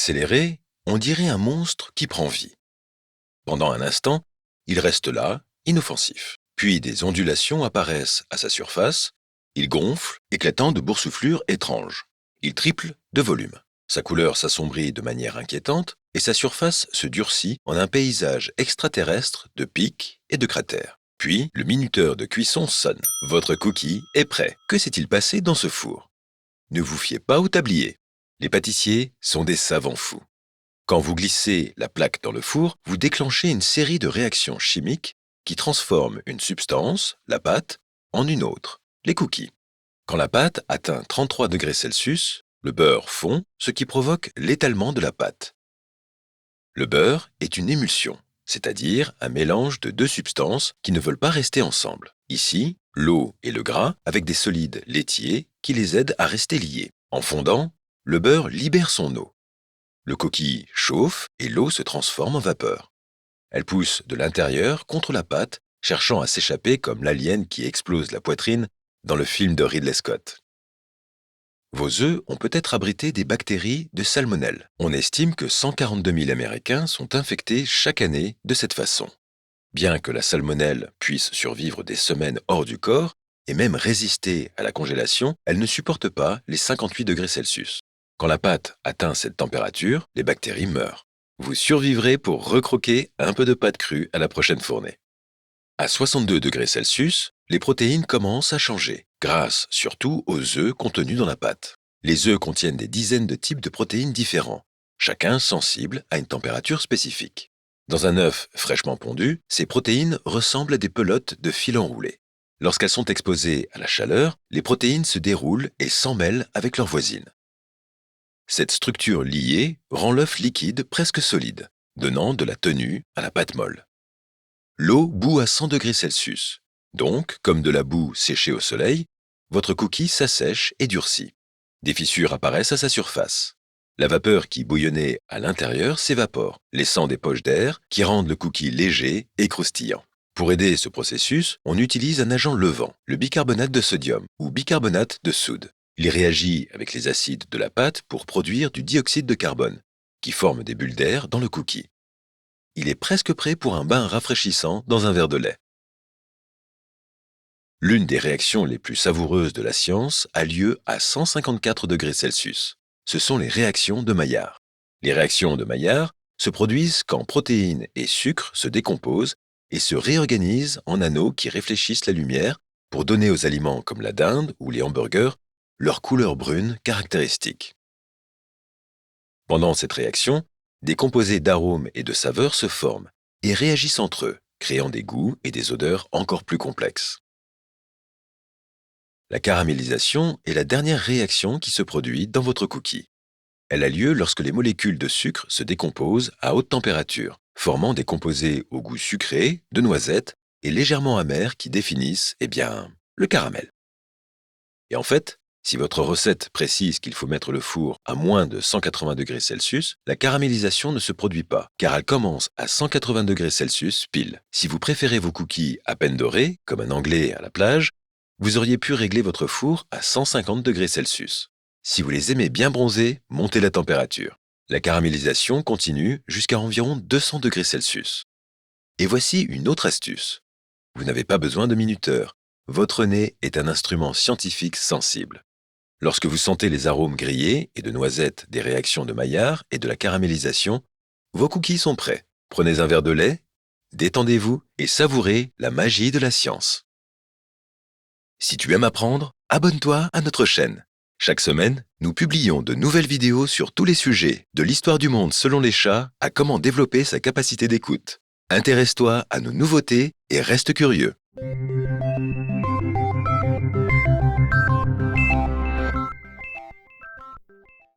Accéléré, on dirait un monstre qui prend vie. Pendant un instant, il reste là, inoffensif. Puis des ondulations apparaissent à sa surface, il gonfle, éclatant de boursouflures étranges. Il triple de volume. Sa couleur s'assombrit de manière inquiétante et sa surface se durcit en un paysage extraterrestre de pics et de cratères. Puis, le minuteur de cuisson sonne. Votre cookie est prêt. Que s'est-il passé dans ce four? Ne vous fiez pas au tablier. Les pâtissiers sont des savants fous. Quand vous glissez la plaque dans le four, vous déclenchez une série de réactions chimiques qui transforment une substance, la pâte, en une autre, les cookies. Quand la pâte atteint 33 degrés Celsius, le beurre fond, ce qui provoque l'étalement de la pâte. Le beurre est une émulsion, c'est-à-dire un mélange de deux substances qui ne veulent pas rester ensemble. Ici, l'eau et le gras avec des solides laitiers qui les aident à rester liés. En fondant, le beurre libère son eau. Le cookie chauffe et l'eau se transforme en vapeur. Elle pousse de l'intérieur contre la pâte, cherchant à s'échapper comme l'alien qui explose la poitrine dans le film de Ridley Scott. Vos œufs ont peut-être abrité des bactéries de salmonelle. On estime que 142 000 Américains sont infectés chaque année de cette façon. Bien que la salmonelle puisse survivre des semaines hors du corps et même résister à la congélation, elle ne supporte pas les 58 degrés Celsius. Quand la pâte atteint cette température, les bactéries meurent. Vous survivrez pour recroquer un peu de pâte crue à la prochaine fournée. À 62 degrés Celsius, les protéines commencent à changer, grâce surtout aux œufs contenus dans la pâte. Les œufs contiennent des dizaines de types de protéines différents, chacun sensible à une température spécifique. Dans un œuf fraîchement pondu, ces protéines ressemblent à des pelotes de fil enroulé. Lorsqu'elles sont exposées à la chaleur, les protéines se déroulent et s'emmêlent avec leurs voisines. Cette structure liée rend l'œuf liquide presque solide, donnant de la tenue à la pâte molle. L'eau bout à 100 degrés Celsius. Donc, comme de la boue séchée au soleil, votre cookie s'assèche et durcit. Des fissures apparaissent à sa surface. La vapeur qui bouillonnait à l'intérieur s'évapore, laissant des poches d'air qui rendent le cookie léger et croustillant. Pour aider ce processus, on utilise un agent levant, le bicarbonate de sodium ou bicarbonate de soude. Il réagit avec les acides de la pâte pour produire du dioxyde de carbone, qui forme des bulles d'air dans le cookie. Il est presque prêt pour un bain rafraîchissant dans un verre de lait. L'une des réactions les plus savoureuses de la science a lieu à 154 degrés Celsius. Ce sont les réactions de Maillard. Les réactions de Maillard se produisent quand protéines et sucres se décomposent et se réorganisent en anneaux qui réfléchissent la lumière pour donner aux aliments comme la dinde ou les hamburgers leur couleur brune caractéristique. Pendant cette réaction, des composés d'arômes et de saveurs se forment et réagissent entre eux, créant des goûts et des odeurs encore plus complexes. La caramélisation est la dernière réaction qui se produit dans votre cookie. Elle a lieu lorsque les molécules de sucre se décomposent à haute température, formant des composés au goût sucré, de noisettes et légèrement amers qui définissent, le caramel. Et en fait, si votre recette précise qu'il faut mettre le four à moins de 180 degrés Celsius, la caramélisation ne se produit pas, car elle commence à 180 degrés Celsius pile. Si vous préférez vos cookies à peine dorés, comme un Anglais à la plage, vous auriez pu régler votre four à 150 degrés Celsius. Si vous les aimez bien bronzés, montez la température. La caramélisation continue jusqu'à environ 200 degrés Celsius. Et voici une autre astuce. Vous n'avez pas besoin de minuteur. Votre nez est un instrument scientifique sensible. Lorsque vous sentez les arômes grillés et de noisettes des réactions de Maillard et de la caramélisation, vos cookies sont prêts. Prenez un verre de lait, détendez-vous et savourez la magie de la science. Si tu aimes apprendre, abonne-toi à notre chaîne. Chaque semaine, nous publions de nouvelles vidéos sur tous les sujets, de l'histoire du monde selon les chats à comment développer sa capacité d'écoute. Intéresse-toi à nos nouveautés et reste curieux.